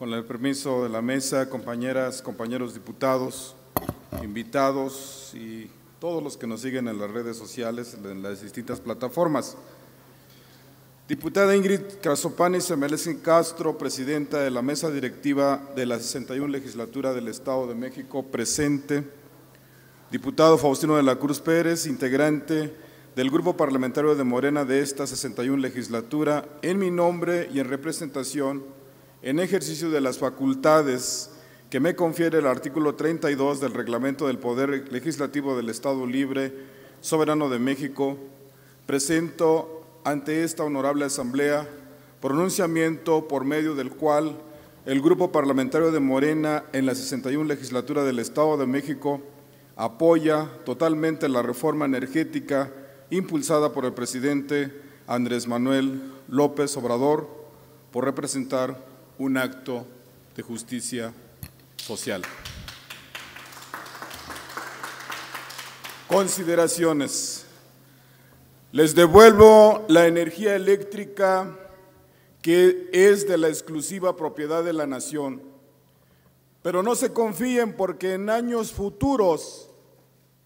Con el permiso de la mesa, compañeras, compañeros diputados, invitados y todos los que nos siguen en las redes sociales, en las distintas plataformas. Diputada Ingrid Cazopani Semelesín Castro, presidenta de la mesa directiva de la 61 legislatura del Estado de México, presente. Diputado Faustino de la Cruz Pérez, integrante del Grupo Parlamentario de Morena de esta 61 legislatura, en mi nombre y en representación, en ejercicio de las facultades que me confiere el artículo 32 del Reglamento del Poder Legislativo del Estado Libre Soberano de México, presento ante esta honorable asamblea pronunciamiento por medio del cual el Grupo Parlamentario de Morena en la 61 legislatura del Estado de México apoya totalmente la reforma energética impulsada por el presidente Andrés Manuel López Obrador por representar un acto de justicia social. Consideraciones. Les devuelvo la energía eléctrica que es de la exclusiva propiedad de la nación, pero no se confíen porque en años futuros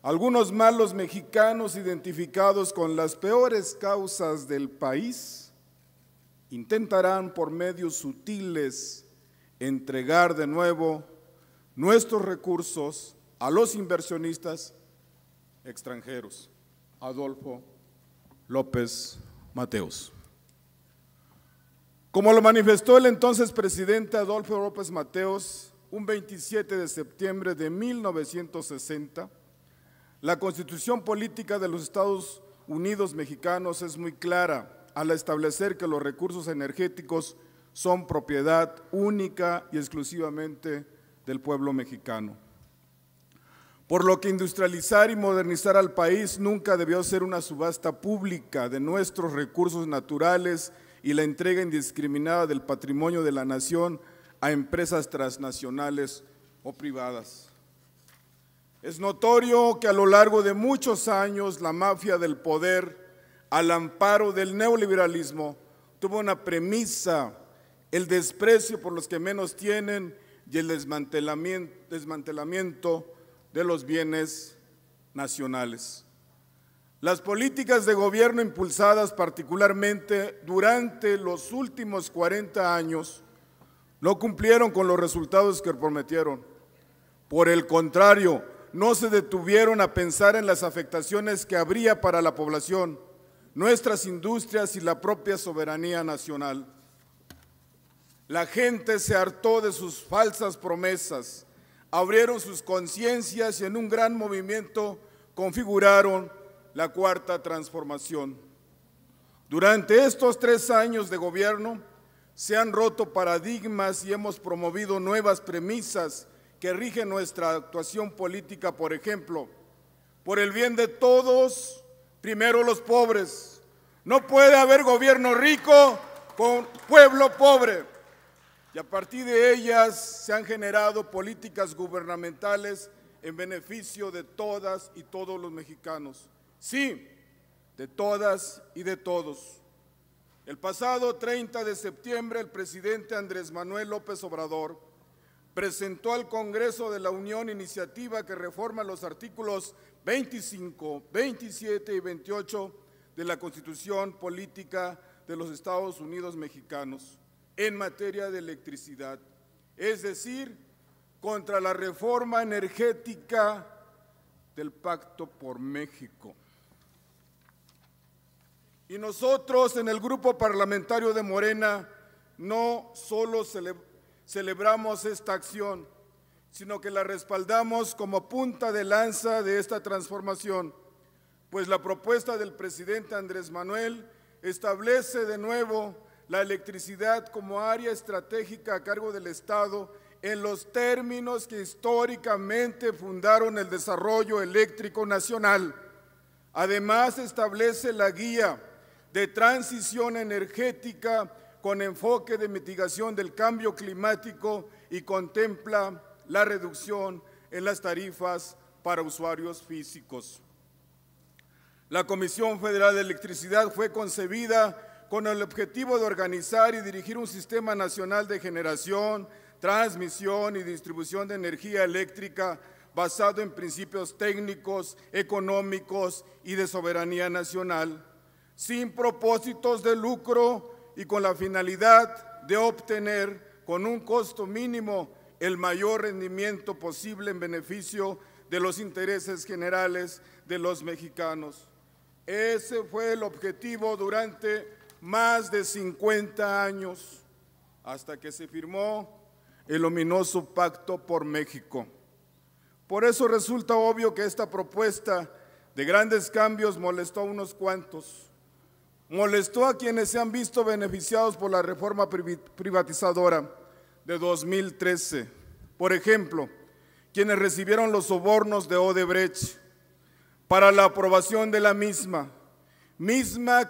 algunos malos mexicanos identificados con las peores causas del país intentarán por medios sutiles entregar de nuevo nuestros recursos a los inversionistas extranjeros. Adolfo López Mateos. Como lo manifestó el entonces presidente Adolfo López Mateos, un 27 de septiembre de 1960, la Constitución Política de los Estados Unidos Mexicanos es muy clara al establecer que los recursos energéticos son propiedad única y exclusivamente del pueblo mexicano. Por lo que industrializar y modernizar al país nunca debió ser una subasta pública de nuestros recursos naturales y la entrega indiscriminada del patrimonio de la nación a empresas transnacionales o privadas. Es notorio que a lo largo de muchos años la mafia del poder, al amparo del neoliberalismo, tuvo una premisa: el desprecio por los que menos tienen y el desmantelamiento de los bienes nacionales. Las políticas de gobierno impulsadas particularmente durante los últimos 40 años no cumplieron con los resultados que prometieron. Por el contrario, no se detuvieron a pensar en las afectaciones que habría para la población, nuestras industrias y la propia soberanía nacional. La gente se hartó de sus falsas promesas, abrieron sus conciencias y en un gran movimiento configuraron la Cuarta Transformación. Durante estos 3 años de gobierno se han roto paradigmas y hemos promovido nuevas premisas que rigen nuestra actuación política. Por ejemplo, por el bien de todos, primero los pobres. No puede haber gobierno rico con pueblo pobre. Y a partir de ellas se han generado políticas gubernamentales en beneficio de todas y todos los mexicanos. Sí, de todas y de todos. El pasado 30 de septiembre, el presidente Andrés Manuel López Obrador presentó al Congreso de la Unión iniciativa que reforma los artículos 25, 27 y 28 de la Constitución Política de los Estados Unidos Mexicanos en materia de electricidad, es decir, contra la reforma energética del Pacto por México. Y nosotros en el Grupo Parlamentario de Morena no solo celebramos esta acción, sino que la respaldamos como punta de lanza de esta transformación, pues la propuesta del presidente Andrés Manuel establece de nuevo la electricidad como área estratégica a cargo del Estado en los términos que históricamente fundaron el desarrollo eléctrico nacional. Además, establece la guía de transición energética con enfoque de mitigación del cambio climático y contempla la reducción en las tarifas para usuarios físicos. La Comisión Federal de Electricidad fue concebida con el objetivo de organizar y dirigir un sistema nacional de generación, transmisión y distribución de energía eléctrica basado en principios técnicos, económicos y de soberanía nacional, sin propósitos de lucro y con la finalidad de obtener con un costo mínimo el mayor rendimiento posible en beneficio de los intereses generales de los mexicanos. Ese fue el objetivo durante más de 50 años, hasta que se firmó el ominoso Pacto por México. Por eso resulta obvio que esta propuesta de grandes cambios molestó a unos cuantos. Molestó a quienes se han visto beneficiados por la reforma privatizadora de 2013. Por ejemplo, quienes recibieron los sobornos de Odebrecht para la aprobación de la misma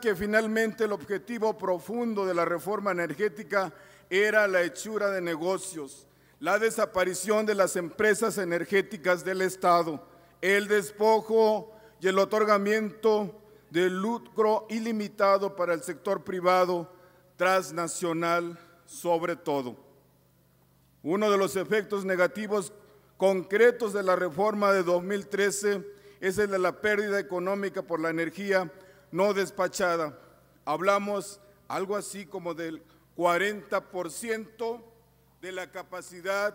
que finalmente el objetivo profundo de la reforma energética era la hechura de negocios, la desaparición de las empresas energéticas del Estado, el despojo y el otorgamiento de lucro ilimitado para el sector privado transnacional sobre todo. Uno de los efectos negativos concretos de la reforma de 2013 es el de la pérdida económica por la energía no despachada. Hablamos algo así como del 40% de la capacidad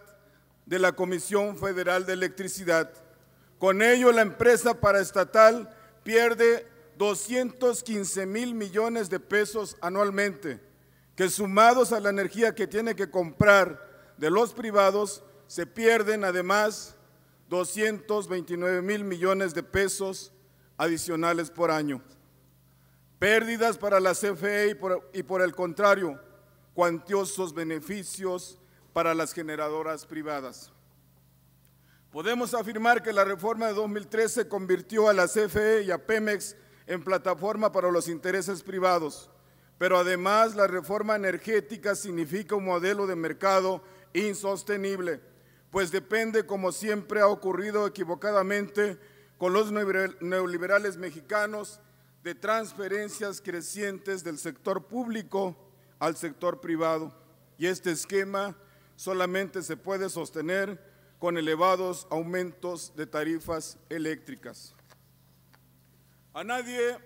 de la Comisión Federal de Electricidad. Con ello, la empresa paraestatal pierde 215,000 millones de pesos anualmente, que sumados a la energía que tiene que comprar de los privados, se pierden además 229,000 millones de pesos adicionales por año. Pérdidas para la CFE y por el contrario, cuantiosos beneficios para las generadoras privadas. Podemos afirmar que la reforma de 2013 convirtió a la CFE y a Pemex en plataforma para los intereses privados, pero además la reforma energética significa un modelo de mercado insostenible, pues depende, como siempre ha ocurrido equivocadamente con los neoliberales mexicanos, de transferencias crecientes del sector público al sector privado, y este esquema solamente se puede sostener con elevados aumentos de tarifas eléctricas. A nadie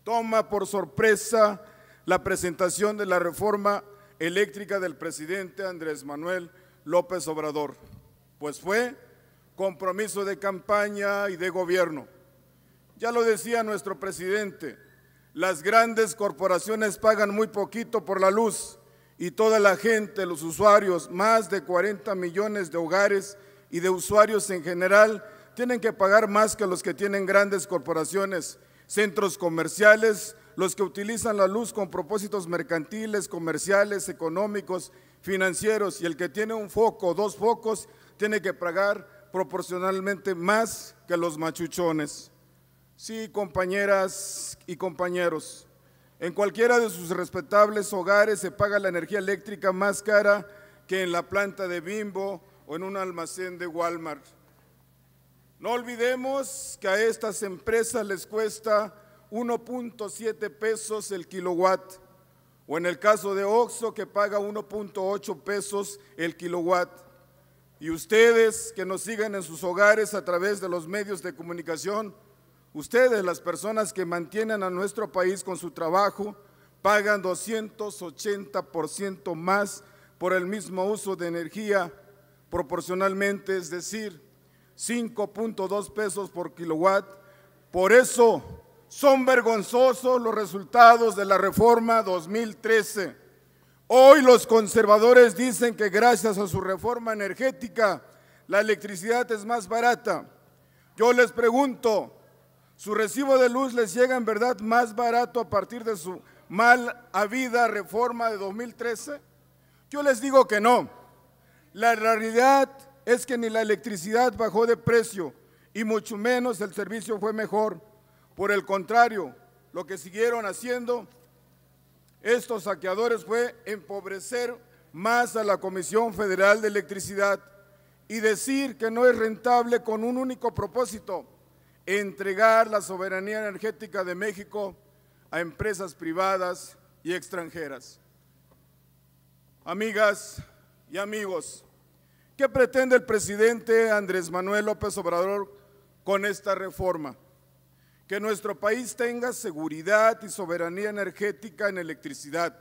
toma por sorpresa la presentación de la reforma eléctrica del presidente Andrés Manuel López Obrador, pues fue compromiso de campaña y de gobierno. Ya lo decía nuestro presidente, las grandes corporaciones pagan muy poquito por la luz y toda la gente, los usuarios, más de 40 millones de hogares y de usuarios en general, tienen que pagar más que los que tienen grandes corporaciones, centros comerciales, los que utilizan la luz con propósitos mercantiles, comerciales, económicos, financieros, y el que tiene un foco o dos focos tiene que pagar proporcionalmente más que los machuchones. Sí, compañeras y compañeros, en cualquiera de sus respetables hogares se paga la energía eléctrica más cara que en la planta de Bimbo o en un almacén de Walmart. No olvidemos que a estas empresas les cuesta 1.7 pesos el kilowatt, o en el caso de Oxxo, que paga 1.8 pesos el kilowatt. Y ustedes que nos siguen en sus hogares a través de los medios de comunicación, ustedes, las personas que mantienen a nuestro país con su trabajo, pagan 280% más por el mismo uso de energía proporcionalmente, es decir, 5.2 pesos por kilowatt. Por eso son vergonzosos los resultados de la reforma 2013. Hoy los conservadores dicen que gracias a su reforma energética la electricidad es más barata. Yo les pregunto, ¿su recibo de luz les llega en verdad más barato a partir de su mal habida reforma de 2013? Yo les digo que no. La realidad es que ni la electricidad bajó de precio y mucho menos el servicio fue mejor. Por el contrario, lo que siguieron haciendo estos saqueadores fue empobrecer más a la Comisión Federal de Electricidad y decir que no es rentable con un único propósito: entregar la soberanía energética de México a empresas privadas y extranjeras. Amigas y amigos, ¿qué pretende el presidente Andrés Manuel López Obrador con esta reforma? Que nuestro país tenga seguridad y soberanía energética en electricidad,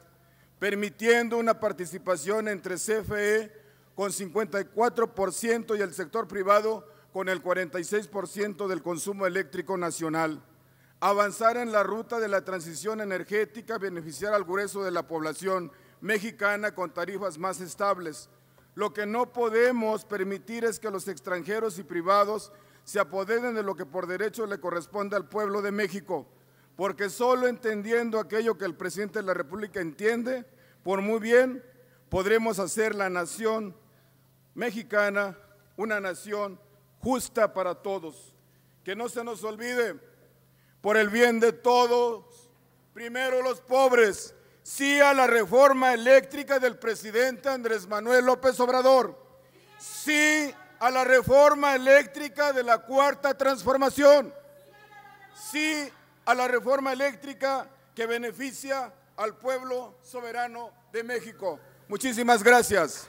permitiendo una participación entre CFE con 54% y el sector privado con el 46% del consumo eléctrico nacional. Avanzar en la ruta de la transición energética, beneficiar al grueso de la población mexicana con tarifas más estables. Lo que no podemos permitir es que los extranjeros y privados se apoderen de lo que por derecho le corresponde al pueblo de México, porque solo entendiendo aquello que el presidente de la República entiende, por muy bien, podremos hacer la nación mexicana una nación justa para todos. Que no se nos olvide, por el bien de todos, primero los pobres, sí a la reforma eléctrica del presidente Andrés Manuel López Obrador, sí a la reforma eléctrica de la Cuarta Transformación, sí a la reforma eléctrica que beneficia al pueblo soberano de México. Muchísimas gracias.